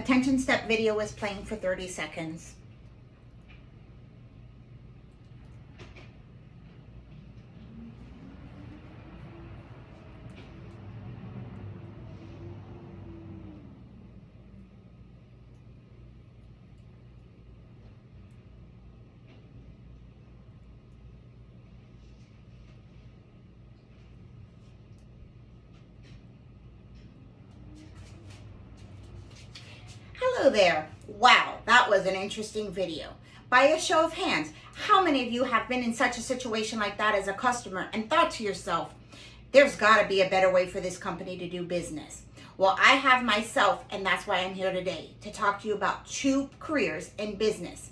Attention step video is playing for 30 seconds. Hello there. Wow, that was an interesting video. By a show of hands, how many of you have been in such a situation like that as a customer and thought to yourself, there's got to be a better way for this company to do business? Well, I have myself, and that's why I'm here today to talk to you about 2 careers in business.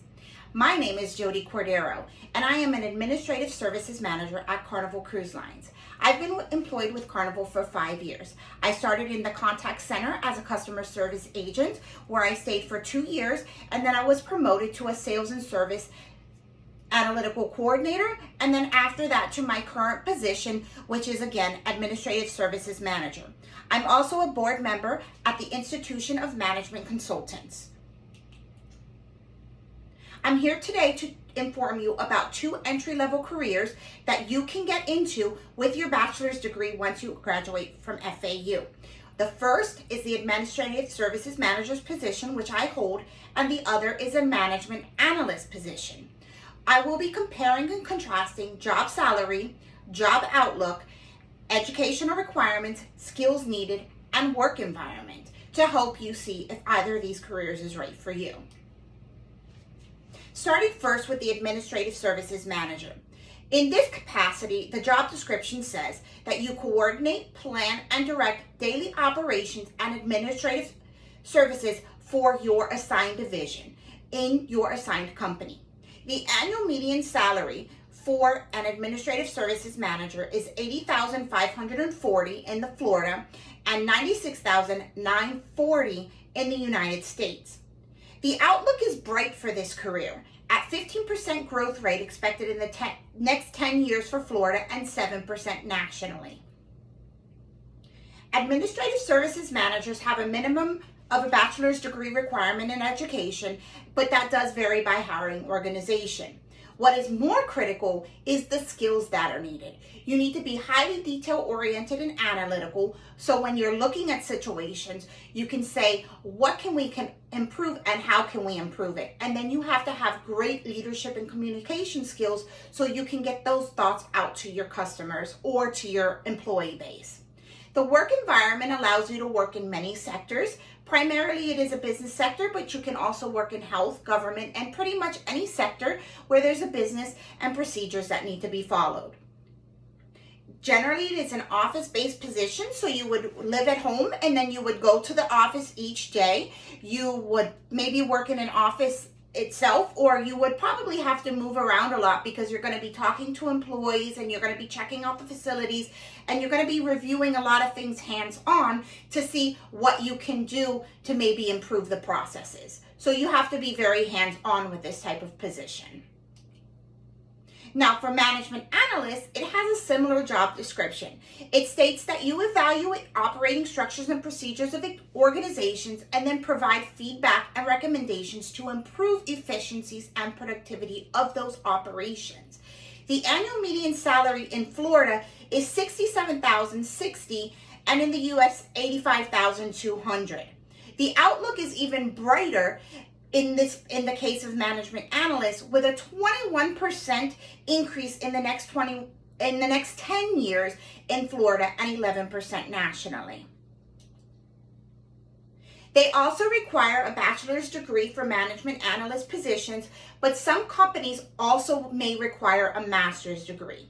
My name is Jody Cordero, and I am an Administrative Services Manager at Carnival Cruise Lines. I've been employed with Carnival for 5 years. I started in the contact center as a customer service agent, where I stayed for 2 years, and then I was promoted to a sales and service analytical coordinator, and then after that to my current position, which is again Administrative Services Manager. I'm also a board member at the Institution of Management Consultants. I'm here today to inform you about 2 entry-level careers that you can get into with your bachelor's degree once you graduate from FAU. The first is the Administrative Services Manager's position, which I hold, and the other is a Management Analyst position. I will be comparing and contrasting job salary, job outlook, educational requirements, skills needed, and work environment to help you see if either of these careers is right for you. Starting first with the Administrative Services Manager. In this capacity, the job description says that you coordinate, plan, and direct daily operations and administrative services for your assigned division in your assigned company. The annual median salary for an Administrative Services Manager is $80,540 in the Florida and $96,940 in the United States. The outlook is bright for this career, at 15% growth rate expected in the next 10 years for Florida and 7% nationally. Administrative Services Managers have a minimum of a bachelor's degree requirement in education, but that does vary by hiring organization. What is more critical is the skills that are needed. You need to be highly detail-oriented and analytical, so when you're looking at situations, you can say, what can we improve and how can we improve it? And then you have to have great leadership and communication skills so you can get those thoughts out to your customers or to your employee base. The work environment allows you to work in many sectors. Primarily, it is a business sector, but you can also work in health, government, and pretty much any sector where there's a business and procedures that need to be followed. Generally, it is an office-based position, so you would live at home and then you would go to the office each day. You would maybe work in an office itself, or you would probably have to move around a lot because you're going to be talking to employees and you're going to be checking out the facilities and you're going to be reviewing a lot of things hands-on to see what you can do to maybe improve the processes. So you have to be very hands-on with this type of position. Now, for management analysts, it has a similar job description. It states that you evaluate operating structures and procedures of organizations and then provide feedback and recommendations to improve efficiencies and productivity of those operations. The annual median salary in Florida is $67,060 and in the US, $85,200. The outlook is even brighter in the case of management analysts, with a 21% increase in the next 10 years in Florida and 11% nationally. They also require a bachelor's degree for management analyst positions, but some companies also may require a master's degree.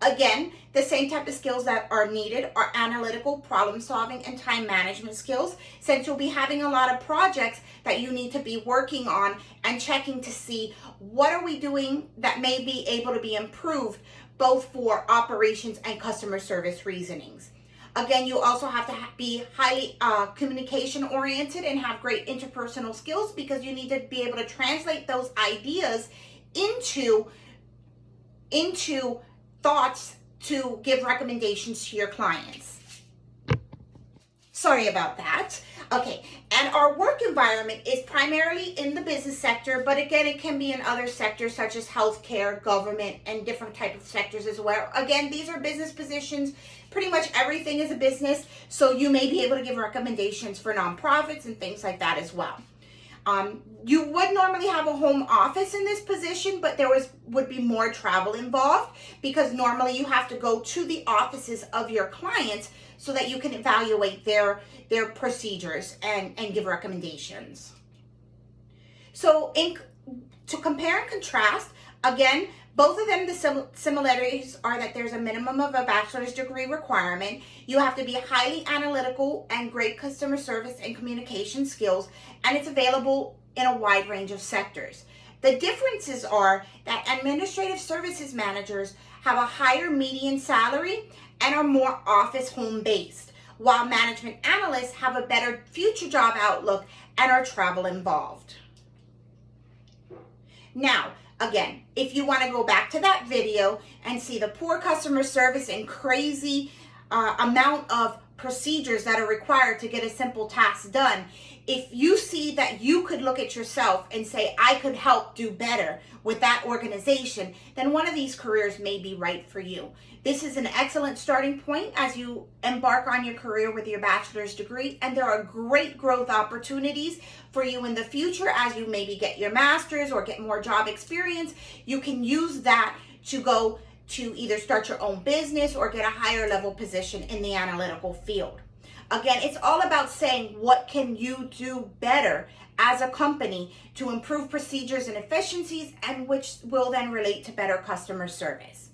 Again, the same type of skills that are needed are analytical, problem solving, and time management skills, since you'll be having a lot of projects that you need to be working on and checking to see what are we doing that may be able to be improved, both for operations and customer service reasonings. Again, you also have to be highly communication oriented and have great interpersonal skills, because you need to be able to translate those ideas into thoughts to give recommendations to your clients. Sorry about that. Okay, and our work environment is primarily in the business sector, but again, it can be in other sectors such as healthcare, government, and different type of sectors as well. Again, these are business positions. Pretty much everything is a business, so you may be able to give recommendations for nonprofits and things like that as well. You would normally have a home office in this position, but there would be more travel involved because normally you have to go to the offices of your clients so that you can evaluate their procedures and give recommendations. So to compare and contrast, again, both of them, the similarities are that there's a minimum of a bachelor's degree requirement. You have to be highly analytical and great customer service and communication skills, and it's available in a wide range of sectors. The differences are that administrative services managers have a higher median salary and are more office home based, while management analysts have a better future job outlook and are travel involved. Now, again, if you want to go back to that video and see the poor customer service and crazy amount of procedures that are required to get a simple task done, if you see that you could look at yourself and say, I could help do better with that organization, then one of these careers may be right for you. This is an excellent starting point as you embark on your career with your bachelor's degree, and there are great growth opportunities for you in the future as you maybe get your master's or get more job experience. You can use that to go to either start your own business or get a higher level position in the analytical field. Again, it's all about saying what can you do better as a company to improve procedures and efficiencies, and which will then relate to better customer service.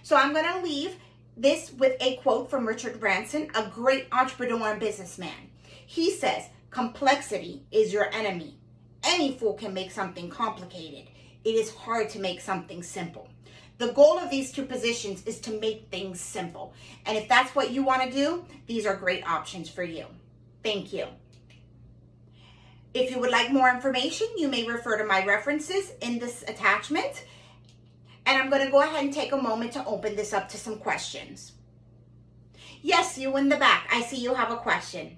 So I'm going to leave this with a quote from Richard Branson, a great entrepreneur and businessman. He says, complexity is your enemy. Any fool can make something complicated. It is hard to make something simple. The goal of these two positions is to make things simple. And if that's what you want to do, these are great options for you. Thank you. If you would like more information, you may refer to my references in this attachment. And I'm going to go ahead and take a moment to open this up to some questions. Yes, you in the back. I see you have a question.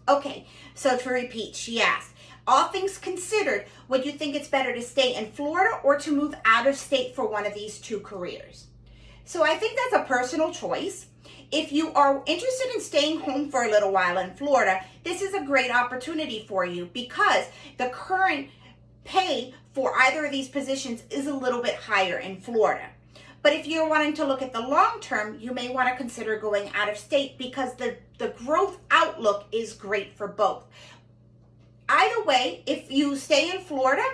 Okay, so to repeat, she asked, all things considered, would you think it's better to stay in Florida or to move out of state for one of these two careers? So I think that's a personal choice. If you are interested in staying home for a little while in Florida, this is a great opportunity for you because the current pay for either of these positions is a little bit higher in Florida. But if you're wanting to look at the long term, you may want to consider going out of state because the growth outlook is great for both. Either way, if you stay in Florida,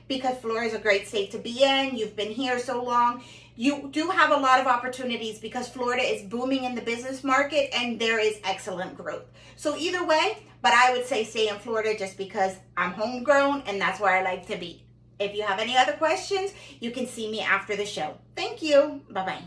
because Florida is a great state to be in, you've been here so long, you do have a lot of opportunities because Florida is booming in the business market and there is excellent growth. So either way, but I would say stay in Florida just because I'm homegrown and that's where I like to be. If you have any other questions, you can see me after the show. Thank you. Bye-bye.